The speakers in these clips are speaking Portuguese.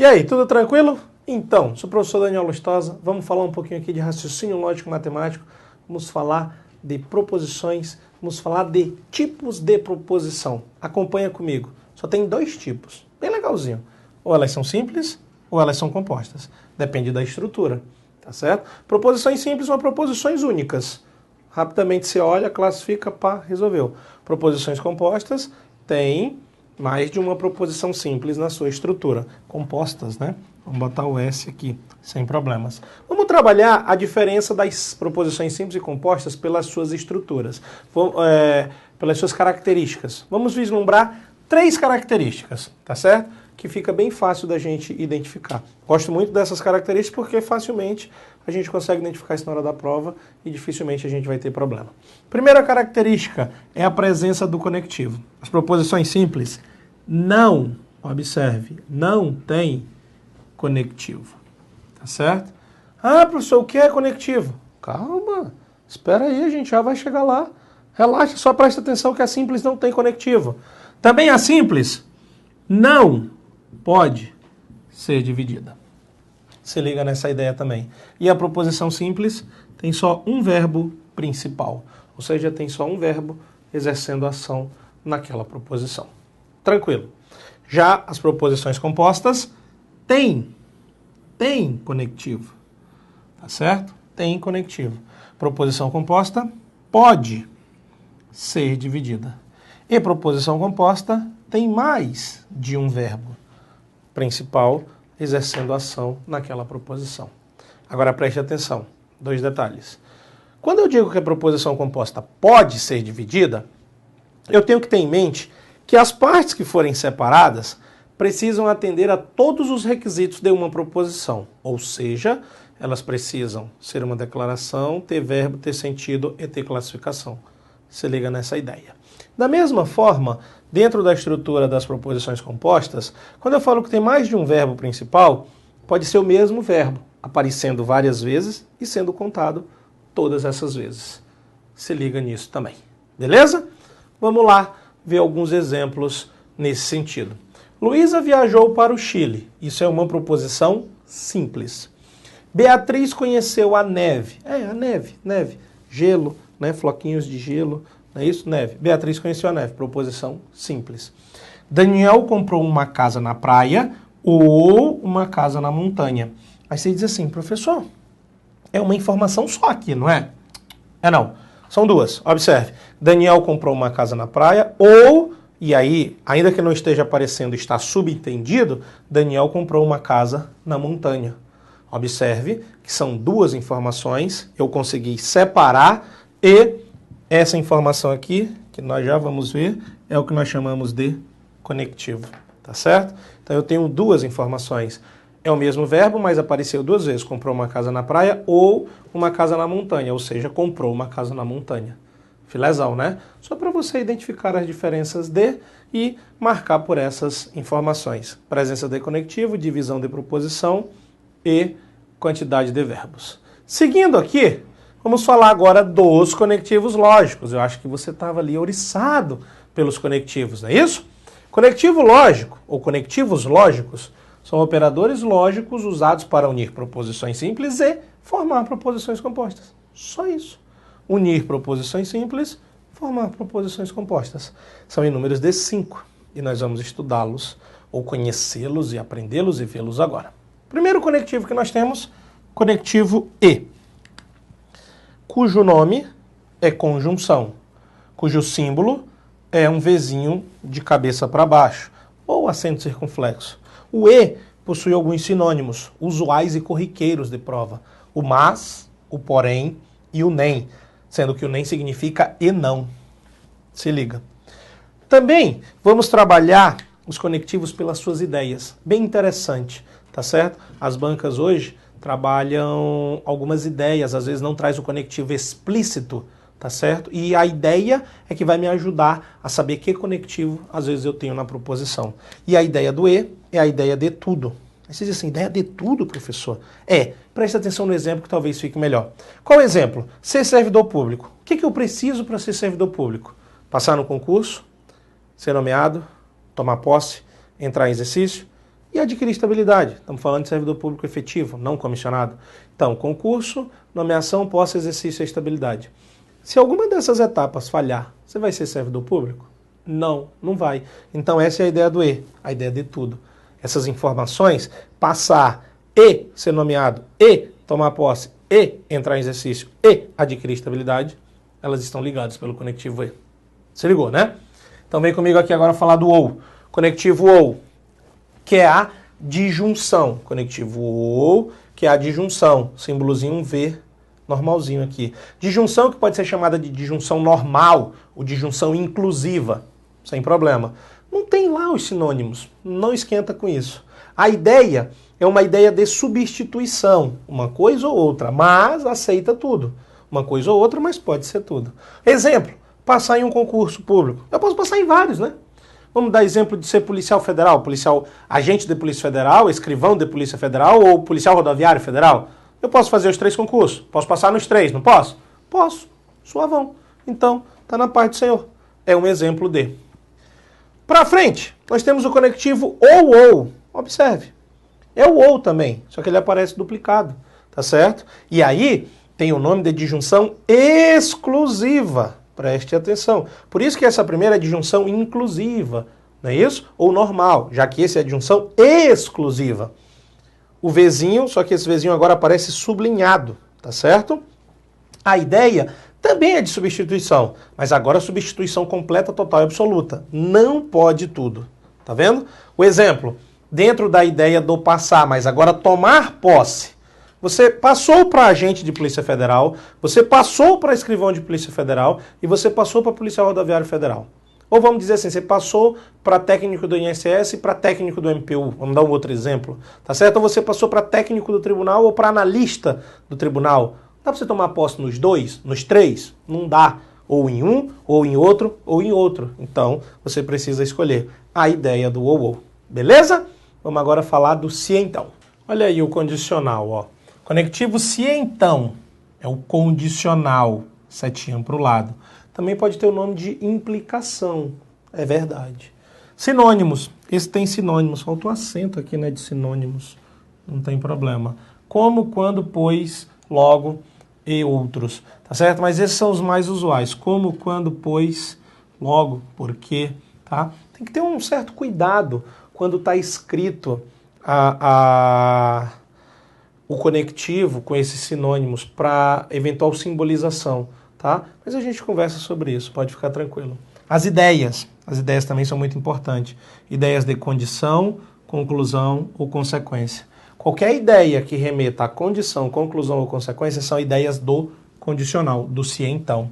E aí, tudo tranquilo? Então, sou o professor Daniel Lustosa, vamos falar um pouquinho aqui de raciocínio lógico matemático, vamos falar de proposições, vamos falar de tipos de proposição. Acompanha comigo. Só tem dois tipos, bem legalzinho. Ou elas são simples, ou elas são compostas. Depende da estrutura, tá certo? Proposições simples são proposições únicas. Rapidamente você olha, classifica, pá, resolveu. Proposições compostas tem mais de uma proposição simples na sua estrutura. Compostas, né? Vamos botar o S aqui, sem problemas. Vamos trabalhar a diferença das proposições simples e compostas pelas suas estruturas, pelas suas características. Vamos vislumbrar 3 características, tá certo? Que fica bem fácil da gente identificar. Gosto muito dessas características porque facilmente a gente consegue identificar isso na hora da prova e dificilmente a gente vai ter problema. Primeira característica é a presença do conectivo. As proposições simples não, observe, não tem conectivo, tá certo? Ah, professor, o que é conectivo? Calma, espera aí, a gente já vai chegar lá. Relaxa, só presta atenção que a simples não tem conectivo. Também a simples não pode ser dividida. Se liga nessa ideia também. E a proposição simples tem só um verbo principal, ou seja, tem só um verbo exercendo ação naquela proposição. Tranquilo. Já as proposições compostas têm conectivo, tá certo? Tem conectivo. Proposição composta pode ser dividida. E proposição composta tem mais de um verbo principal exercendo ação naquela proposição. Agora preste atenção, 2 detalhes. Quando eu digo que a proposição composta pode ser dividida, eu tenho que ter em mente que as partes que forem separadas precisam atender a todos os requisitos de uma proposição, ou seja, elas precisam ser uma declaração, ter verbo, ter sentido e ter classificação. Se liga nessa ideia. Da mesma forma, dentro da estrutura das proposições compostas, quando eu falo que tem mais de um verbo principal, pode ser o mesmo verbo, aparecendo várias vezes e sendo contado todas essas vezes. Se liga nisso também. Beleza? Vamos lá ver alguns exemplos nesse sentido. Luísa viajou para o Chile. Isso é uma proposição simples. Beatriz conheceu a neve. A neve. Gelo, né? Floquinhos de gelo. Não é isso? Neve. Beatriz conheceu a neve. Proposição simples. Daniel comprou uma casa na praia ou uma casa na montanha. Aí você diz assim, professor, é uma informação só aqui, não é? Não. São duas. Observe. Daniel comprou uma casa na praia ou, e aí, ainda que não esteja aparecendo, está subentendido, Daniel comprou uma casa na montanha. Observe que são duas informações, eu consegui separar e essa informação aqui, que nós já vamos ver, é o que nós chamamos de conectivo, tá certo? Então eu tenho duas informações. É o mesmo verbo, mas apareceu 2 vezes. Comprou uma casa na praia ou uma casa na montanha, ou seja, comprou uma casa na montanha. Filezão, né? Só para você identificar as diferenças de e marcar por essas informações. Presença de conectivo, divisão de proposição e quantidade de verbos. Seguindo aqui, vamos falar agora dos conectivos lógicos. Eu acho que você estava ali ouriçado pelos conectivos, não é isso? Conectivo lógico, ou conectivos lógicos, são operadores lógicos usados para unir proposições simples e formar proposições compostas. Só isso. Unir proposições simples, formar proposições compostas. São em números de 5 e nós vamos estudá-los, ou conhecê-los e aprendê-los e vê-los agora. Primeiro conectivo que nós temos, conectivo E, cujo nome é conjunção, cujo símbolo é um Vzinho de cabeça para baixo, ou acento circunflexo. O E possui alguns sinônimos, usuais e corriqueiros de prova. O mas, o porém e o nem, sendo que o nem significa e não. Se liga. Também vamos trabalhar os conectivos pelas suas ideias. Bem interessante, tá certo? As bancas hoje trabalham algumas ideias, às vezes não traz o conectivo explícito, tá certo? E a ideia é que vai me ajudar a saber que conectivo às vezes eu tenho na proposição. E a ideia do E é a ideia de tudo. Aí você diz assim, ideia de tudo, professor? Presta atenção no exemplo que talvez fique melhor. Qual o exemplo? Ser servidor público. O que eu preciso para ser servidor público? Passar no concurso, ser nomeado, tomar posse, entrar em exercício, E adquirir estabilidade. Estamos falando de servidor público efetivo, não comissionado. Então, concurso, nomeação, posse, exercício e estabilidade. Se alguma dessas etapas falhar, você vai ser servidor público? Não, não vai. Então essa é a ideia do E, a ideia de tudo. Essas informações, passar e ser nomeado, e tomar posse, e entrar em exercício, e adquirir estabilidade, elas estão ligadas pelo conectivo E. Se ligou, né? Então vem comigo aqui agora falar do OU. Conectivo OU, que é a disjunção. Conectivo OU, que é a disjunção. Símbolozinho um V normalzinho aqui. Disjunção que pode ser chamada de disjunção normal ou disjunção inclusiva, sem problema. Não tem lá os sinônimos, não esquenta com isso. A ideia é uma ideia de substituição, uma coisa ou outra, mas aceita tudo. Uma coisa ou outra, mas pode ser tudo. Exemplo, passar em um concurso público. Eu posso passar em vários, né? Vamos dar exemplo de ser policial federal, agente de polícia federal, escrivão de polícia federal ou policial rodoviário federal. Eu posso fazer os 3 concursos? Posso passar nos 3, não posso? Posso. Suavão. Então, está na parte do Senhor. É um exemplo de. Para frente, nós temos o conectivo ou. Observe. É o ou também, só que ele aparece duplicado. Tá certo? E aí, tem o nome de disjunção exclusiva. Preste atenção. Por isso que essa primeira é disjunção inclusiva. Não é isso? Ou normal, já que esse é a disjunção exclusiva. O Vzinho, só que esse Vzinho agora aparece sublinhado, tá certo? A ideia também é de substituição, mas agora substituição completa, total e absoluta. Não pode tudo, tá vendo? O exemplo, dentro da ideia do passar, mas agora tomar posse. Você passou para agente de Polícia Federal, você passou para escrivão de Polícia Federal e você passou para policial rodoviário federal. Ou vamos dizer assim, você passou para técnico do INSS e para técnico do MPU. Vamos dar um outro exemplo. Tá certo? Ou você passou para técnico do tribunal ou para analista do tribunal. Dá para você tomar posse nos 2, nos 3? Não dá. Ou em um, ou em outro, ou em outro. Então, você precisa escolher a ideia do ou. Beleza? Vamos agora falar do se então. Olha aí o condicional, ó. Conectivo se então. É o condicional. Setinha para o lado. Também pode ter o nome de implicação. É verdade. Sinônimos. Esse tem sinônimos. Falta um acento aqui, né, de sinônimos. Não tem problema. Como, quando, pois, logo e outros. Tá certo? Mas esses são os mais usuais. Como, quando, pois, logo, porque, tá? Tem que ter um certo cuidado quando está escrito o conectivo com esses sinônimos para eventual simbolização. Tá? Mas a gente conversa sobre isso, pode ficar tranquilo. As ideias também são muito importantes. Ideias de condição, conclusão ou consequência. Qualquer ideia que remeta a condição, conclusão ou consequência são ideias do condicional, do se então.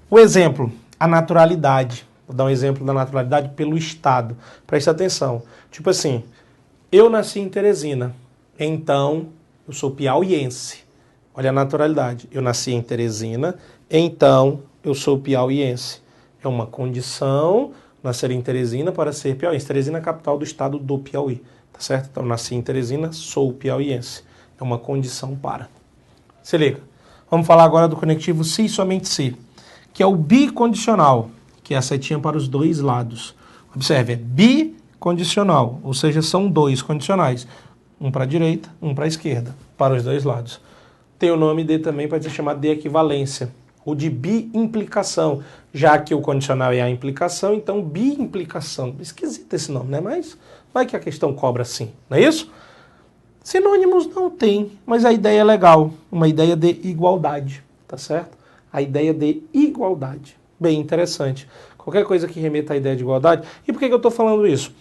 O exemplo, a naturalidade. Vou dar um exemplo da naturalidade pelo Estado. Preste atenção. Tipo assim, eu nasci em Teresina, então eu sou piauiense. Olha a naturalidade. Eu nasci em Teresina, então eu sou piauiense. É uma condição nascer em Teresina para ser piauiense. Teresina é a capital do estado do Piauí. Tá certo? Então, nasci em Teresina, sou piauiense. É uma condição para. Se liga. Vamos falar agora do conectivo se e somente se, que é o bicondicional, que é a setinha para os dois lados. Observe, é bicondicional, ou seja, são 2 condicionais. Um para a direita, um para a esquerda, para os 2 lados. Tem o nome de também, pode ser chamado de equivalência, ou de bi-implicação, já que o condicional é a implicação, então bi-implicação. Esquisito esse nome, né? Mas vai que a questão cobra assim, não é isso? Sinônimos não tem, mas a ideia é legal, uma ideia de igualdade, tá certo? A ideia de igualdade, bem interessante. Qualquer coisa que remeta à ideia de igualdade. E por que eu estou falando isso?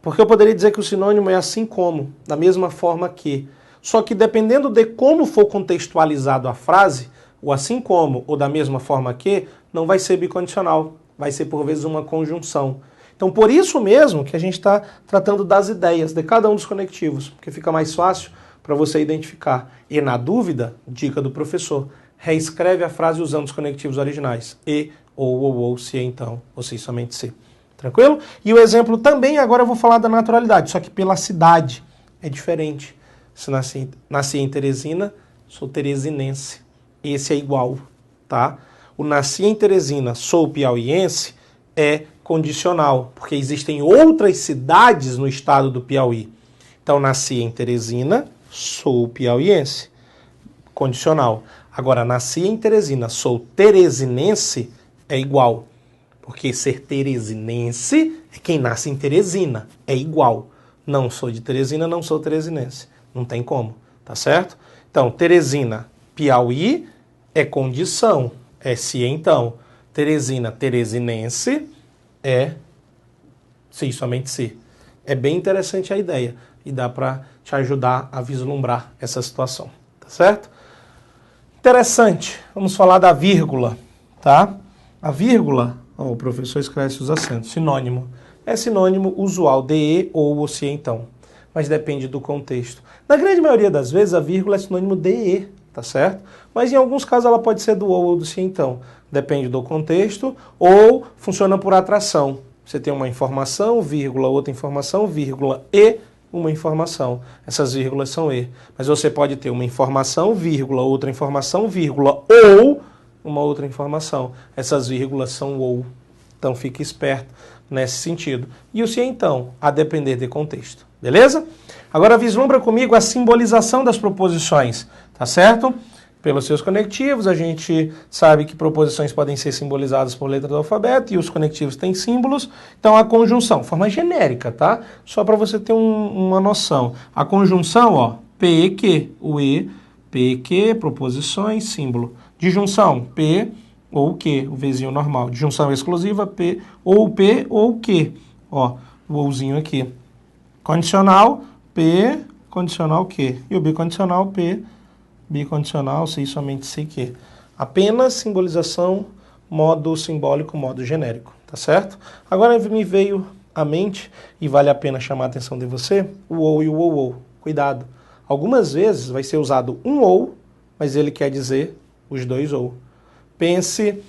Porque eu poderia dizer que o sinônimo é assim como, da mesma forma que. Só que dependendo de como for contextualizado a frase, o assim como ou da mesma forma que, não vai ser bicondicional, vai ser por vezes uma conjunção. Então por isso mesmo que a gente está tratando das ideias de cada um dos conectivos, porque fica mais fácil para você identificar. E na dúvida, dica do professor, reescreve a frase usando os conectivos originais. E, ou, se, então, ou se, somente se. Tranquilo? E o exemplo também, agora eu vou falar da naturalidade, só que pela cidade é diferente. Se nasci em Teresina, sou teresinense. Esse é igual, tá? O nasci em Teresina, sou piauiense, é condicional, porque existem outras cidades no estado do Piauí. Então, nasci em Teresina, sou piauiense. Condicional. Agora, nasci em Teresina, sou teresinense, é igual. Porque ser teresinense é quem nasce em Teresina, é igual. Não sou de Teresina, não sou teresinense. Não tem como, tá certo? Então, Teresina, Piauí é condição, é se então. Teresina, teresinense é se, somente se. É bem interessante a ideia e dá para te ajudar a vislumbrar essa situação, tá certo? Interessante, vamos falar da vírgula, tá? A vírgula, o professor esclarece os acentos, sinônimo. É sinônimo usual de e ou se então, mas depende do contexto. Na grande maioria das vezes a vírgula é sinônimo de e, tá certo? Mas em alguns casos ela pode ser do ou do se então, depende do contexto, ou funciona por atração. Você tem uma informação, vírgula, outra informação, vírgula, e uma informação. Essas vírgulas são e. Mas você pode ter uma informação, vírgula, outra informação, vírgula, ou uma outra informação. Essas vírgulas são ou. Então fique esperto nesse sentido. E o se então, a depender de contexto. Beleza? Agora vislumbra comigo a simbolização das proposições, tá certo? Pelos seus conectivos, a gente sabe que proposições podem ser simbolizadas por letra do alfabeto e os conectivos têm símbolos. Então, a conjunção, forma genérica, tá? Só para você ter uma noção. A conjunção, ó, P, Q, o E, P, Q, proposições, símbolo. Disjunção, P ou Q, o Vzinho normal. Disjunção exclusiva, P ou Q, ó, o ouzinho aqui. Condicional, P, condicional Q. E o bicondicional, P, bicondicional, se somente se que. Apenas simbolização, modo simbólico, modo genérico, tá certo? Agora me veio à mente, e vale a pena chamar a atenção de você, o ou e o ou. Cuidado. Algumas vezes vai ser usado um ou, mas ele quer dizer os dois ou. Pense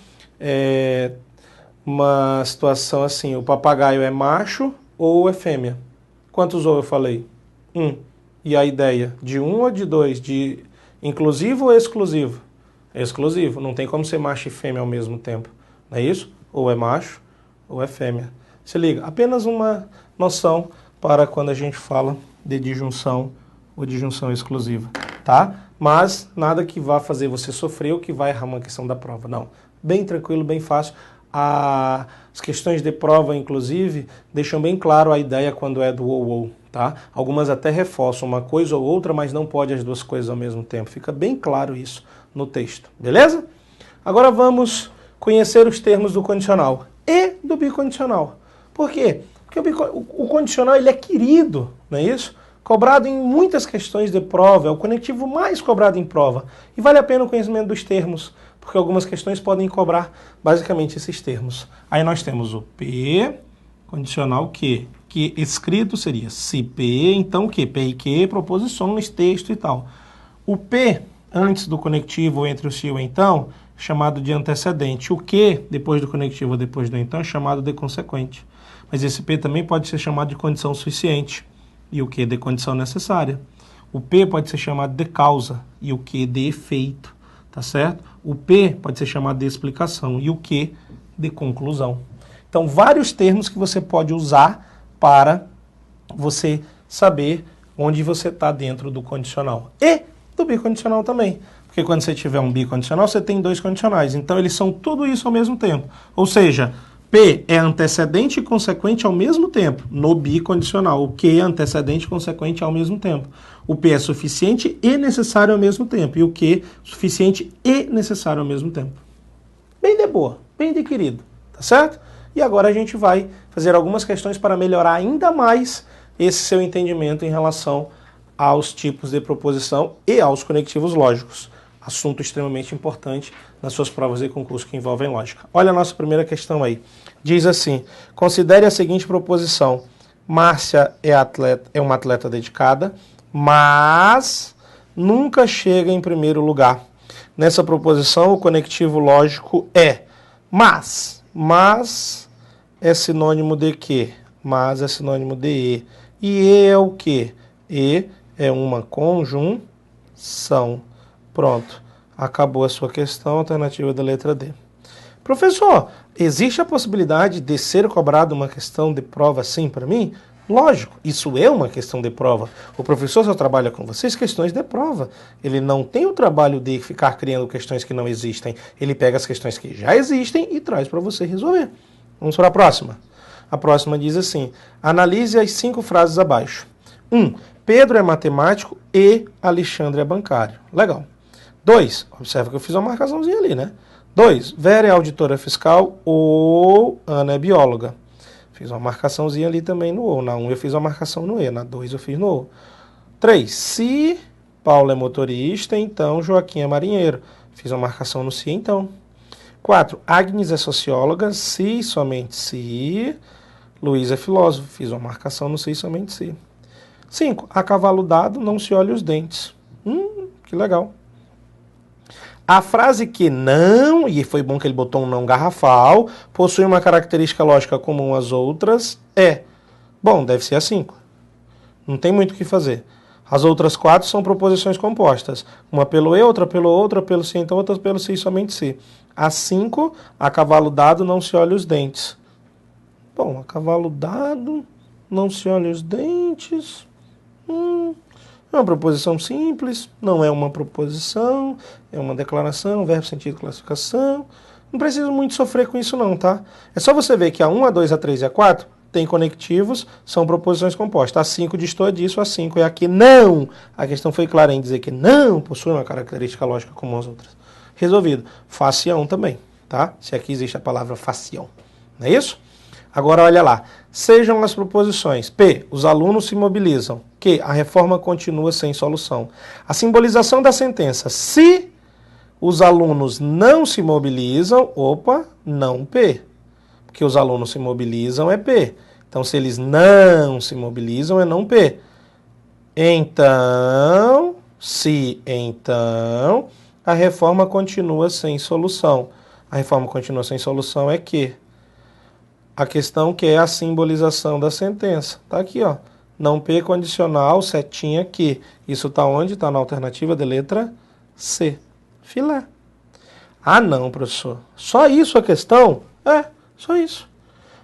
uma situação assim, o papagaio é macho ou é fêmea? Quantos ou eu falei? Um. E a ideia? De um ou de dois? De inclusivo ou exclusivo? É exclusivo, não tem como ser macho e fêmea ao mesmo tempo. Não é isso? Ou é macho ou é fêmea. Se liga, apenas uma noção para quando a gente fala de disjunção ou disjunção exclusiva, tá? Mas nada que vá fazer você sofrer ou que vai errar uma questão da prova, não. Bem tranquilo, bem fácil. As questões de prova, inclusive, deixam bem claro a ideia quando é do ou, tá? Algumas até reforçam uma coisa ou outra, mas não pode as duas coisas ao mesmo tempo. Fica bem claro isso no texto, beleza? Agora vamos conhecer os termos do condicional e do bicondicional. Por quê? Porque o condicional ele é querido, não é isso? Cobrado em muitas questões de prova, é o conectivo mais cobrado em prova. E vale a pena o conhecimento dos termos, porque algumas questões podem cobrar basicamente esses termos. Aí nós temos o P, condicional que escrito seria se P, então que? P e Q, proposições, texto e tal. O P, antes do conectivo entre o se e o então, chamado de antecedente. O que, depois do conectivo ou depois do então, é chamado de consequente. Mas esse P também pode ser chamado de condição suficiente. E o que de condição necessária. O P pode ser chamado de causa e o que de efeito, tá certo? O P pode ser chamado de explicação e o que de conclusão. Então, vários termos que você pode usar para você saber onde você está dentro do condicional. E do bicondicional também. Porque quando você tiver um bicondicional, você tem dois condicionais. Então, eles são tudo isso ao mesmo tempo. Ou seja, P é antecedente e consequente ao mesmo tempo, no bicondicional. O que é antecedente e consequente ao mesmo tempo. O P é suficiente e necessário ao mesmo tempo. E o que suficiente e necessário ao mesmo tempo. Bem de boa, bem de querido, tá certo? E agora a gente vai fazer algumas questões para melhorar ainda mais esse seu entendimento em relação aos tipos de proposição e aos conectivos lógicos. Assunto extremamente importante nas suas provas de concurso que envolvem lógica. Olha a nossa primeira questão aí. Diz assim, considere a seguinte proposição. Márcia é uma atleta dedicada, mas nunca chega em primeiro lugar. Nessa proposição, o conectivo lógico é mas. Mas é sinônimo de quê? Mas é sinônimo de e. E é o quê? E é uma conjunção. Pronto, acabou a sua questão, alternativa da letra D. Professor, existe a possibilidade de ser cobrada uma questão de prova assim para mim? Lógico, isso é uma questão de prova. O professor só trabalha com vocês questões de prova. Ele não tem o trabalho de ficar criando questões que não existem. Ele pega as questões que já existem e traz para você resolver. Vamos para a próxima. A próxima diz assim: analise as 5 frases abaixo. 1. Pedro é matemático e Alexandre é bancário. Legal. 2. Observa que eu fiz uma marcaçãozinha ali, né? 2. Vera é auditora fiscal ou Ana é bióloga. Fiz uma marcaçãozinha ali também no O. Na 1 eu fiz uma marcação no E. Na 2 eu fiz no O. 3. Se Paulo é motorista, então Joaquim é marinheiro. Fiz uma marcação no se, então. 4. Agnes é socióloga, se e somente se. Luiz é filósofo. Fiz uma marcação no se e somente se. 5. A cavalo dado não se olha os dentes. Que legal. A frase que não, e foi bom que ele botou um não garrafal, possui uma característica lógica comum às outras, é. Bom, deve ser a 5. Não tem muito o que fazer. As outras 4 são proposições compostas. Uma pelo e, outra pelo outra, pelo se, então outra pelo se e somente se. A 5, a cavalo dado não se olha os dentes. Bom, a cavalo dado não se olha os dentes. É uma proposição simples, não é uma proposição, é uma declaração, verbo, sentido, classificação. Não precisa muito sofrer com isso não, tá? É só você ver que a 1, a 2, a 3 e a 4 tem conectivos, são proposições compostas. A 5 destoa disso, a 5 é a que não. A questão foi clara em dizer que não possui uma característica lógica como as outras. Resolvido. Facião também, tá? Se aqui existe a palavra facião. Não é isso? Agora olha lá. Sejam as proposições. P. Os alunos se mobilizam. Q. A reforma continua sem solução. A simbolização da sentença. Se os alunos não se mobilizam, não P. Porque os alunos se mobilizam é P. Então, se eles não se mobilizam, é não P. Então, a reforma continua sem solução. A reforma continua sem solução é Q. A questão que é a simbolização da sentença. Tá aqui, ó. Não P condicional, setinha Q. Isso tá onde? Tá na alternativa de letra C. Filé. Ah, não, professor. Só isso a questão? É, só isso.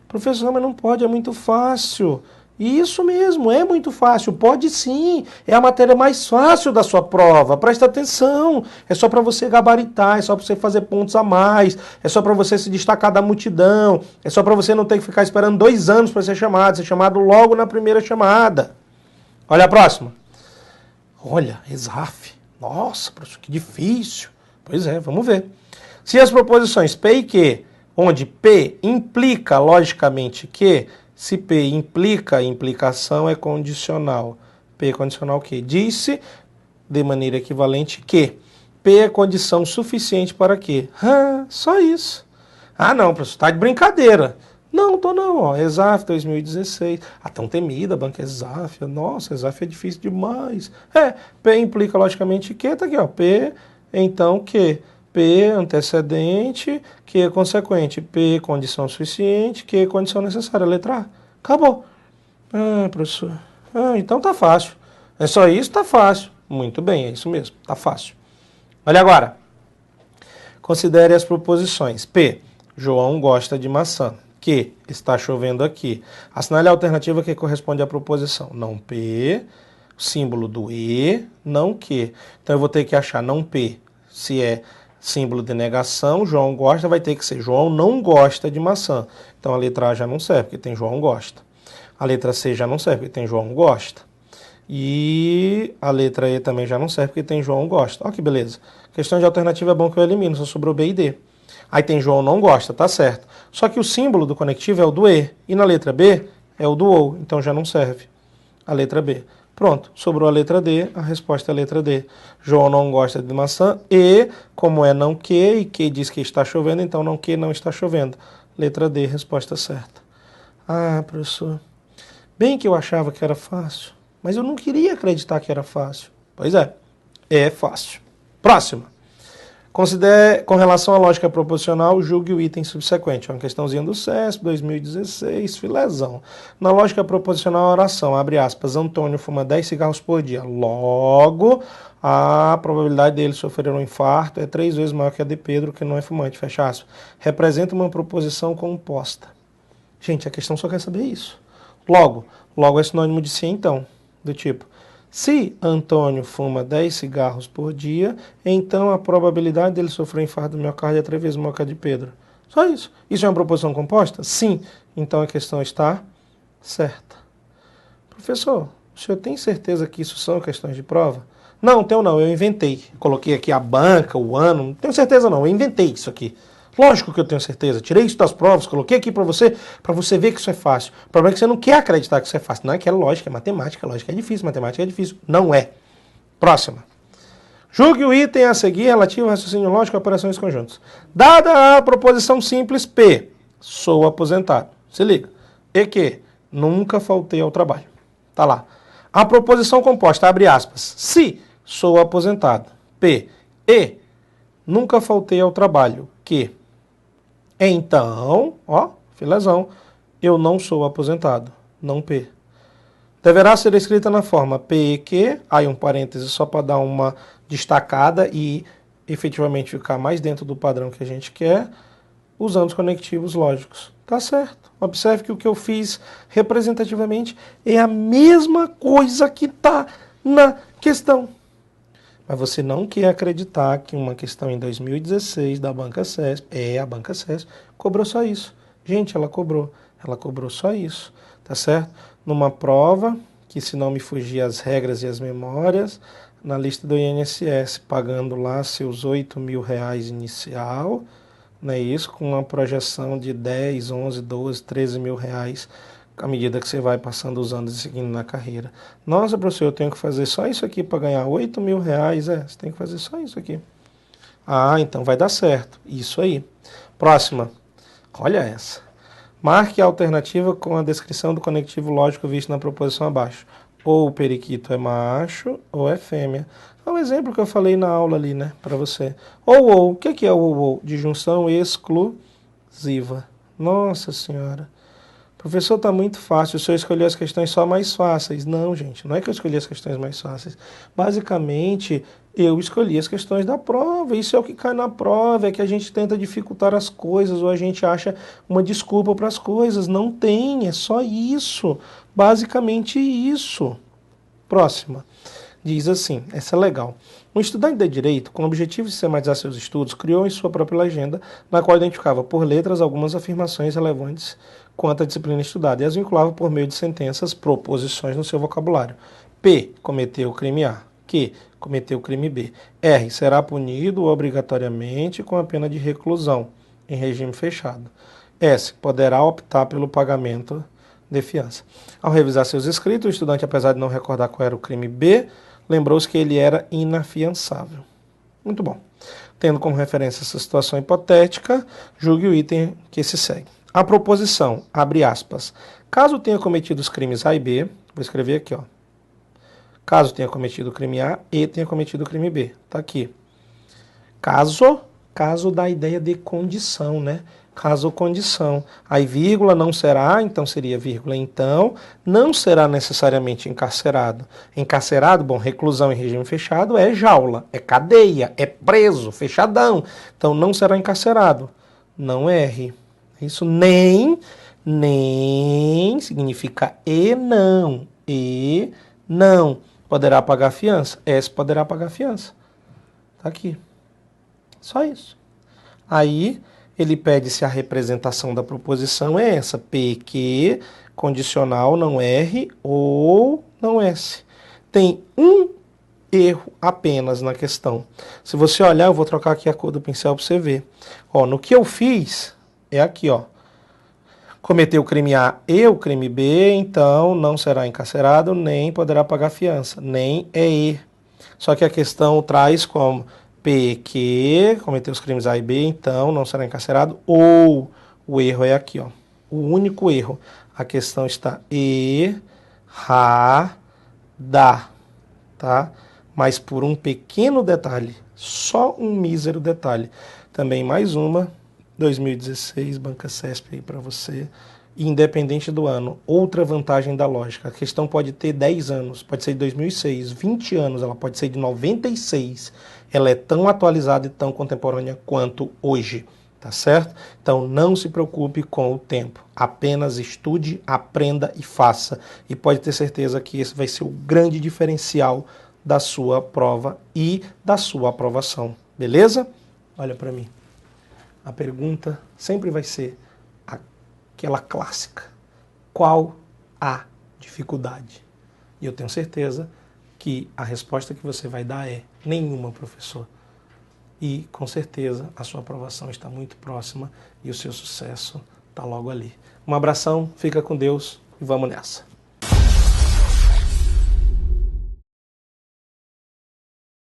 Professor, mas não pode, é muito fácil. Isso mesmo, é muito fácil. Pode sim. É a matéria mais fácil da sua prova. Presta atenção. É só para você gabaritar, é só para você fazer pontos a mais, é só para você se destacar da multidão, é só para você não ter que ficar esperando 2 anos para ser chamado logo na primeira chamada. Olha a próxima. Olha, ESAF. Nossa, professor, que difícil. Pois é, vamos ver. Se as proposições P e Q, onde P implica logicamente que, se P implica, implicação é condicional. P é condicional que? Disse de maneira equivalente que P é condição suficiente para quê? Só isso. Ah, não, professor, está de brincadeira. Não, tô não, ó. ESAF 2016. A tão temida banca ESAF. Nossa, ESAF é difícil demais. P implica logicamente que, tá aqui, ó. P, então que? P, antecedente, Q é consequente, P, condição suficiente, Q, condição necessária, letra A. Acabou. Ah, professor. Então tá fácil. É só isso, tá fácil. Muito bem, é isso mesmo, tá fácil. Olha agora. Considere as proposições. P, João gosta de maçã. Q, está chovendo aqui. Assinale a alternativa que corresponde à proposição. Não P, símbolo do E, não Q. Então eu vou ter que achar não P, se é símbolo de negação, João gosta, vai ter que ser João não gosta de maçã. Então a letra A já não serve, porque tem João gosta. A letra C já não serve, porque tem João gosta. E a letra E também já não serve, porque tem João gosta. Olha que beleza. Questão de alternativa é bom que eu elimino, só sobrou B e D. Aí tem João não gosta, tá certo. Só que o símbolo do conectivo é o do E. E na letra B é o do OU, então já não serve. A letra B. Pronto, sobrou a letra D, a resposta é a letra D. João não gosta de maçã e, como é não que, e que diz que está chovendo, então não que não está chovendo. Letra D, resposta certa. Ah, professor, bem que eu achava que era fácil, mas eu não queria acreditar que era fácil. Pois é fácil. Próxima. Considere, com relação à lógica proposicional, julgue o item subsequente. É uma questãozinha do CESP, 2016, filezão. Na lógica proposicional, a oração, abre aspas, Antônio fuma 10 cigarros por dia. Logo, a probabilidade dele sofrer um infarto é 3 vezes maior que a de Pedro, que não é fumante, fecha aspas. Representa uma proposição composta. Gente, a questão só quer saber isso. Logo é sinônimo de sim, então. Do tipo, se Antônio fuma 10 cigarros por dia, então a probabilidade dele sofrer infarto do miocárdio é 3 vezes maior que a de Pedro. Só isso. Isso é uma proposição composta? Sim. Então a questão está certa. Professor, o senhor tem certeza que isso são questões de prova? Não, tenho não, eu inventei. Coloquei aqui a banca, o ano, não tenho certeza não, eu inventei isso aqui. Lógico que eu tenho certeza, tirei isso das provas, coloquei aqui para você ver que isso é fácil. O problema é que você não quer acreditar que isso é fácil. Não é que é lógica, é matemática, lógica é difícil, matemática é difícil. Não é. Próxima. Julgue o item a seguir relativo ao raciocínio lógico e operações conjuntas. Dada a proposição simples P, sou aposentado. Se liga. E que nunca faltei ao trabalho. Tá lá. A proposição composta, abre aspas. Se sou aposentado. P. E nunca faltei ao trabalho. Que. Então, ó, filezão, eu não sou aposentado. Não P. Deverá ser escrita na forma P que, aí um parêntese só para dar uma destacada e efetivamente ficar mais dentro do padrão que a gente quer, usando os conectivos lógicos. Tá certo. Observe que o que eu fiz representativamente é a mesma coisa que está na questão. Mas você não quer acreditar que uma questão em 2016 da Banca CESP, a Banca CESP, cobrou só isso. Gente, ela cobrou só isso, tá certo? Numa prova, que se não me fugir as regras e as memórias, na lista do INSS, pagando lá seus R$ 8.000 inicial, não é isso? Com uma projeção de 10, 11, 12, 13 mil reais à medida que você vai passando os anos e seguindo na carreira. Nossa, professor, eu tenho que fazer só isso aqui para ganhar R$ 8.000? Você tem que fazer só isso aqui. Ah, então vai dar certo. Isso aí. Próxima. Olha essa. Marque a alternativa com a descrição do conectivo lógico visto na proposição abaixo. Ou o periquito é macho ou é fêmea. É um exemplo que eu falei na aula ali, né, para você. Ou. O que é o ou? De junção exclusiva. Nossa Senhora. Professor, está muito fácil, o senhor escolheu as questões só mais fáceis. Não, gente, não é que eu escolhi as questões mais fáceis. Basicamente, eu escolhi as questões da prova. Isso é o que cai na prova, é que a gente tenta dificultar as coisas ou a gente acha uma desculpa para as coisas. Não tem, é só isso. Basicamente isso. Próxima. Diz assim, essa é legal. Um estudante de direito, com o objetivo de sistematizar seus estudos, criou em sua própria legenda, na qual identificava por letras algumas afirmações relevantes quanto à disciplina estudada e as vinculava por meio de sentenças, proposições no seu vocabulário. P. Cometeu o crime A. Q. Cometeu o crime B. R. Será punido obrigatoriamente com a pena de reclusão, em regime fechado. S. Poderá optar pelo pagamento de fiança. Ao revisar seus escritos, o estudante, apesar de não recordar qual era o crime B, lembrou-se que ele era inafiançável. Muito bom. Tendo como referência essa situação hipotética, julgue o item que se segue. A proposição, abre aspas, caso tenha cometido os crimes A e B, vou escrever aqui, ó. Caso tenha cometido o crime A e tenha cometido o crime B. Tá aqui. Caso dá a ideia de condição, né? Caso condição. Aí vírgula não será, então seria vírgula. Então, não será necessariamente encarcerado. Encarcerado, bom, reclusão em regime fechado é jaula, é cadeia, é preso, fechadão. Então, não será encarcerado. Não erre. Isso nem significa e não. E não. Poderá pagar fiança? S poderá pagar fiança. Tá aqui. Só isso. Aí, ele pede se a representação da proposição é essa. P, que, condicional, não R ou não S. Tem um erro apenas na questão. Se você olhar, eu vou trocar aqui a cor do pincel para você ver. Ó, no que eu fiz, é aqui, ó. Cometeu o crime A e o crime B, então não será encarcerado, nem poderá pagar fiança, nem é E. Só que a questão traz como P, que cometeu os crimes A e B, então não será encarcerado, ou o erro é aqui, ó. O único erro. A questão está errada, tá? Mas por um pequeno detalhe, só um mísero detalhe. Também mais uma, 2016, Banca CESP aí para você, independente do ano. Outra vantagem da lógica, a questão pode ter 10 anos, pode ser de 2006, 20 anos, ela pode ser de 96. Ela é tão atualizada e tão contemporânea quanto hoje, tá certo? Então não se preocupe com o tempo, apenas estude, aprenda e faça. E pode ter certeza que esse vai ser o grande diferencial da sua prova e da sua aprovação, beleza? Olha para mim, a pergunta sempre vai ser aquela clássica: qual a dificuldade? E eu tenho certeza que a resposta que você vai dar é nenhuma, professor. E, com certeza, a sua aprovação está muito próxima e o seu sucesso está logo ali. Um abração, fica com Deus e vamos nessa.